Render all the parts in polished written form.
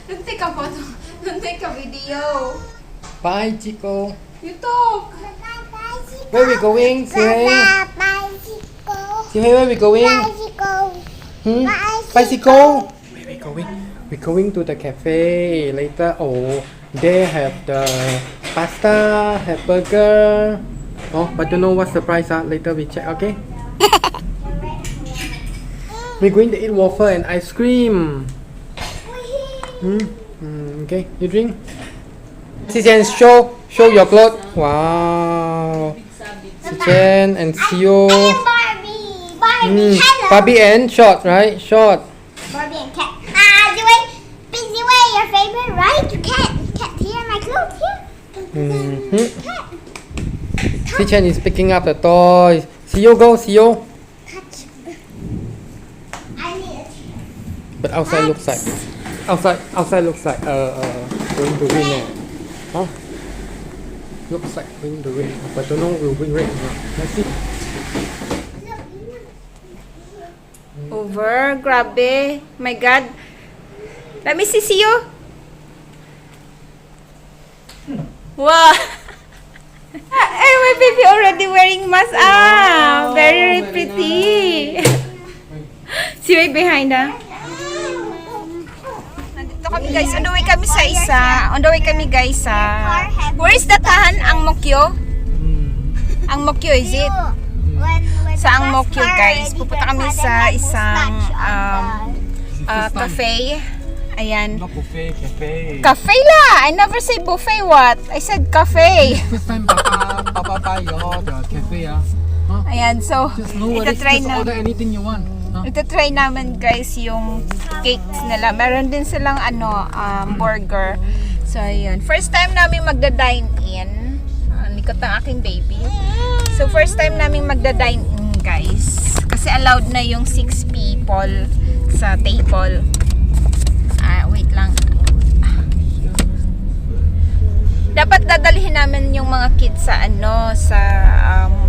Don't take a photo. Don't take a video. Bye, Chico. You talk. Where we going? Say, where we going? Bicycle. Where we going? We're going to the cafe later. Oh, they have the pasta, have burger. Oh, but you know what's the price? Later we check. Okay. We're going to eat waffle and ice cream. Okay, you drink. Sichen, show your clothes. Wow. Sichen and Sio. Barbie and short, right? Short. Barbie and cat. Busy way, your favorite, right? You can't hear my clothes here. Sichen is picking up the toys. Sio, go, Sio. Touch. I need it. But outside looks like going to win. Huh? Looks like going to win, but don't know will win right now. Let's see. Over. Grabe. My God. Let me see you. Wow. Hey, my baby already wearing mask. Very pretty. See right behind Nandito kami guys. On the way kami sa isa. On the way kami guys sa... Where is the Tahan? Ang Mokyo? Ang Mokyo, is it? Sa Ang Mokyo guys. Pupunta kami sa isang cafe. Ayan. Not buffet, cafe. Cafe la! I never say buffet what? I said cafe. First time Papa buy your the cafe Huh? Ayan, so Just order anything you want. Ito-try naman guys yung cakes nila. Meron din silang burger. So ayun. First time namin magda-dine-in. Likot ng aking baby. So first time namin magda-dine-in guys. Kasi allowed na yung 6 people sa table. Wait lang. Dapat dadalhin namin yung mga kids sa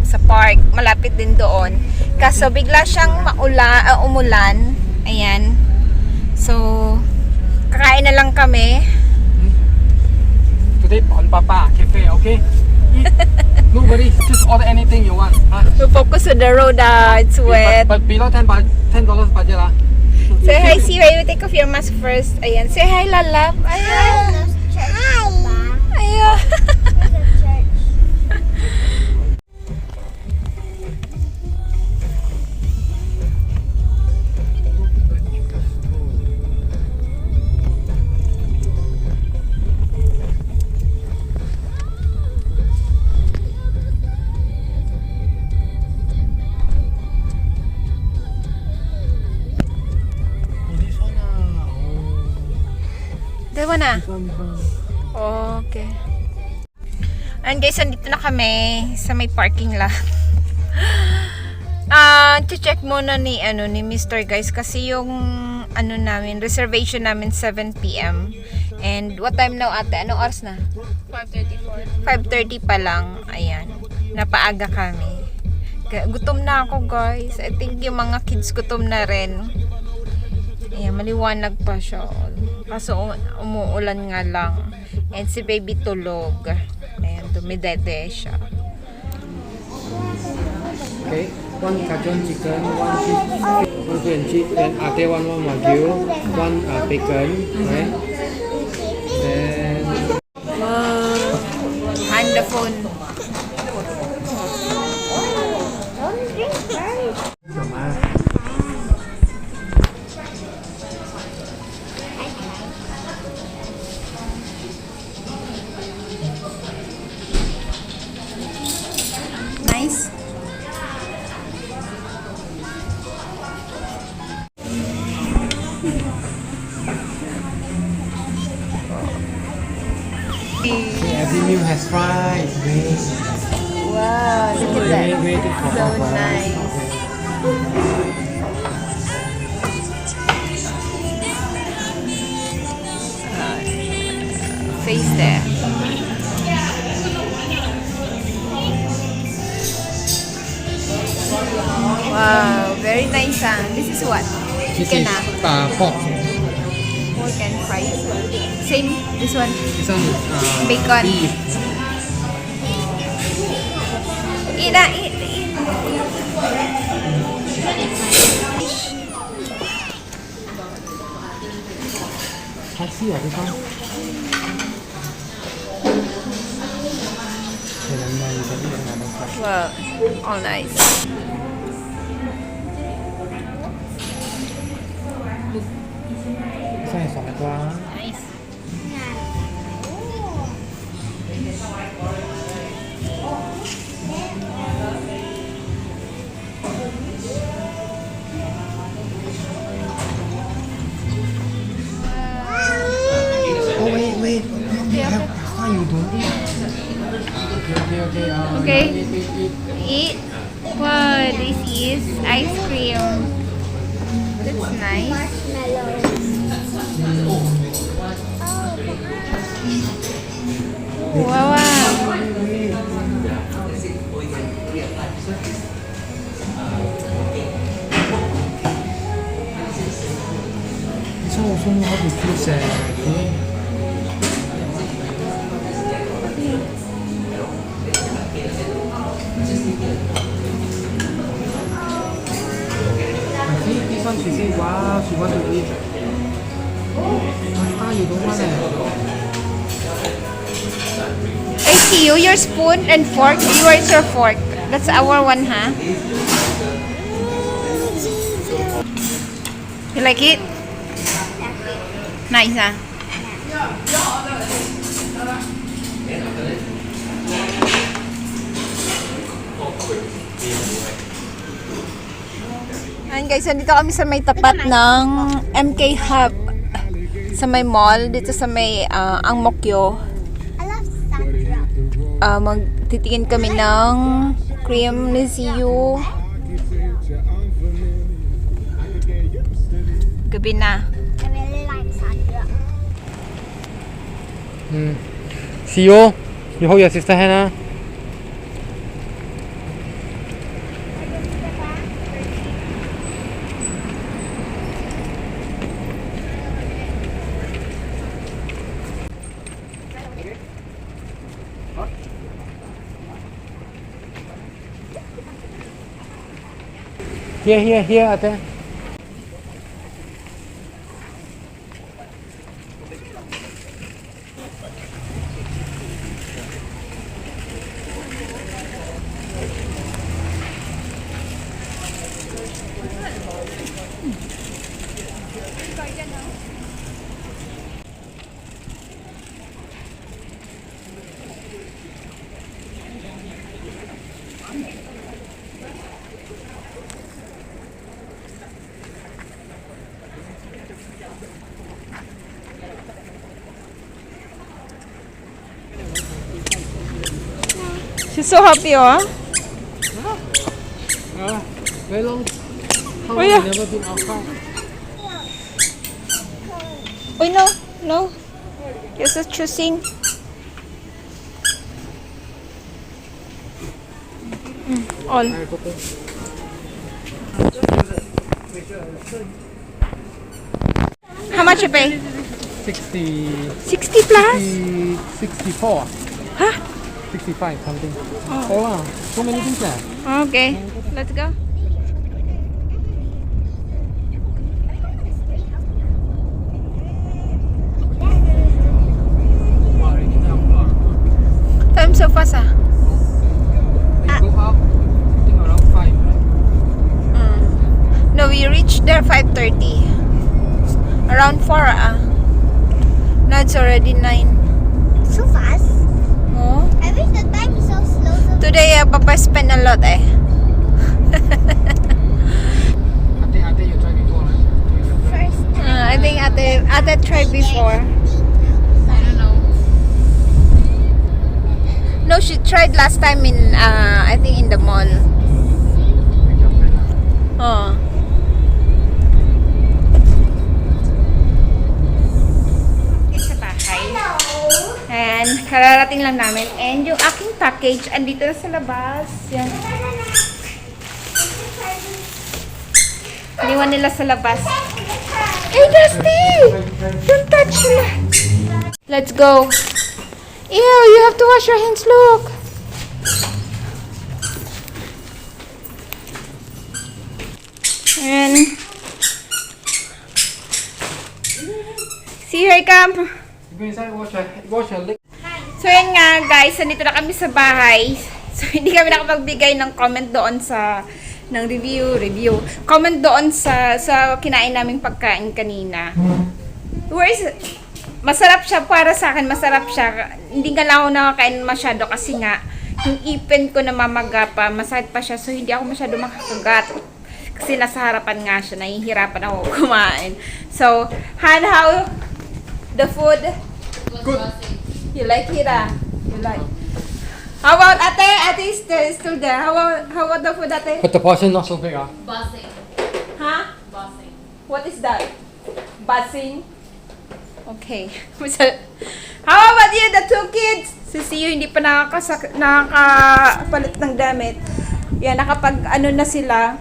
sa park, malapit din doon. Kaso bigla siyang umulan. Ayan. So kakain na lang kami. Today on Papa cafe, okay? No worries, just order anything you want. We focus on the road, it's wet. But below $10 budget Say hi, Siway. We take off your mask first. Ayan. Say hi, Lalap. Ayan. Hi. Ayan. Dalawa na. Okay. And guys, andito na kami sa may parking lot. Check muna ni Mr. guys kasi yung namin, reservation namin 7 PM. And what time now ate? Anong oras na? 5:34. 5:30 pa lang. Ayan. Napaaga kami. Gutom na ako guys. I think yung mga kids gutom na rin. Ayan, maliwanag pa siya. Kaso umuulan nga lang. And si baby tulog. Ayan, dumidede siya. Okay, 1 Cajun chicken, 1 fish and chip, then ate 1 wagyu, 1 bacon, right? Then And the phone. Nice. every meal has fries. Wow, look at that. So nice. face there. Wow, very nice. This is what? This Chicken is pork. pork and fries. Same, this one. This one is Bacon. beef. Eat na, eat. Spicy this one. Okay, then you can eat another side. Wow, all nice. This one is soft. Nice. Oh wait. Why you don't eat? Okay. Okay. Eat. Eat. Wow, this is ice cream. That's nice. Wow. This one also know how to twist okay? I see this one she say wow she want to eat. Pasta you don't want I see you. Your spoon and fork. Yours your fork. That's our one, huh? You like it? Nice, huh? Ayan guys, nandito kami sa may tapat ng MK Hub. Sa may mall, dito sa may Ang Mokyo. I love Sarap. Magtitingin kami ng cream ni Ziyu. Gabi na. I really like Sarap. See you. You hold your sister hand ah. Here, ate. She's so happy, oh. Very long. How Oh, yeah. never been outside. Uy, no. You're just choosing. All. How much you pay? 60, 60 plus? 64, Huh? 65 something. Oh wow, so many things there. Okay, let's go. Time so fast, ah. We go out, I think around 5, right? No, we reached there 5:30. Around 4, ah. Now it's already 9. So fast. Oh. I wish the time is so slow. Today, Papa spent a lot, eh. Ate, you try before, right? First time. I think Ate tried before. I don't know. No, she tried last time in, I think in the mall. Oh. Sa bahay. No. Kararating lang namin. And yung aking package, andito na sa labas. Yan. Iniwan nila sa labas. Hey, Dusty! Don't touch me! Let's go. Ew, you have to wash your hands, look. And see, here I come. Go inside, wash your leg. So, yan nga, guys. Nandito na kami sa bahay. So, hindi kami nakapagbigay ng comment doon sa review. Comment doon sa kinain naming pagkain kanina. Where is it? Masarap siya para sa akin. Masarap siya. Hindi ka lang ako nakakain masyado kasi nga, yung ipin ko na mamaga pa, masakit pa siya. So, hindi ako masyado makakagat. Kasi nasa harapan nga siya. Nahihirapan ako kumain. So, Han, how the food? Good. You like it, ah? You like? How about Ate? Ate is still there. How about the food, Ate? But the portion not so big, ah. Buzzing. Huh? Buzzing. What is that? Buzzing? Okay. How about you, the two kids? Si Siyo hindi pa nakakapalit ng damit. Yan, na sila.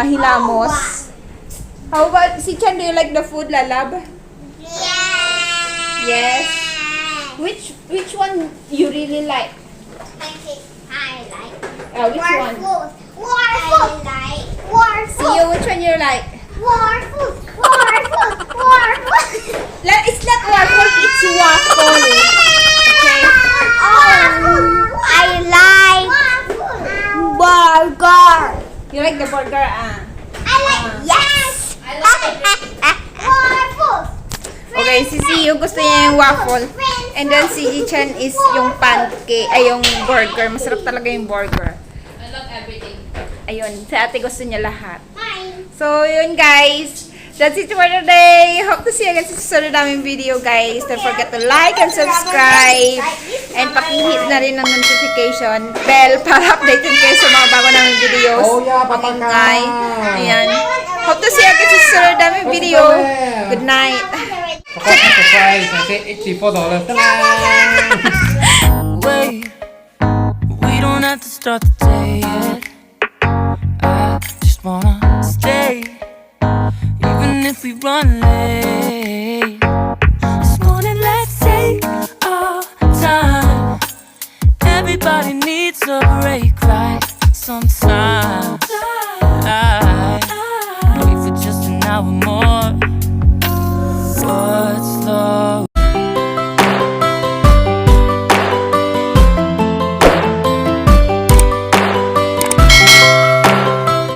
Hilamos. How about, si Chan, do you like the food, Lalab? Yeah. Yes. Which one you really like? I like. Which one? Waffles. I like waffles. Siyo, which one you like? Waffles. It's not waffle, it's waffle. Okay. I like burger. You like the burger, I like yes. I like Waffles. Okay, si Siyo gusto niya yung waffle. And then si Chan is yung pancake, ay yung burger. Masarap talaga yung burger. I love everything. Ayun, si ate gusto niya lahat. Mine. So, yun guys. That's it for today. Hope to see you again sa susunod naming video, guys. Don't forget to like and subscribe. And pakihit na rin ng notification bell para updated kayo sa mga bago naming videos. Oh yeah, Papa Maingay. Ka. Ayan. Hope to see you again sa susunod naming video. Good night. Surprise, surprise. I said $84. Ta-da! Wait, we don't have to start the day yet. I just wanna stay, even if we run late.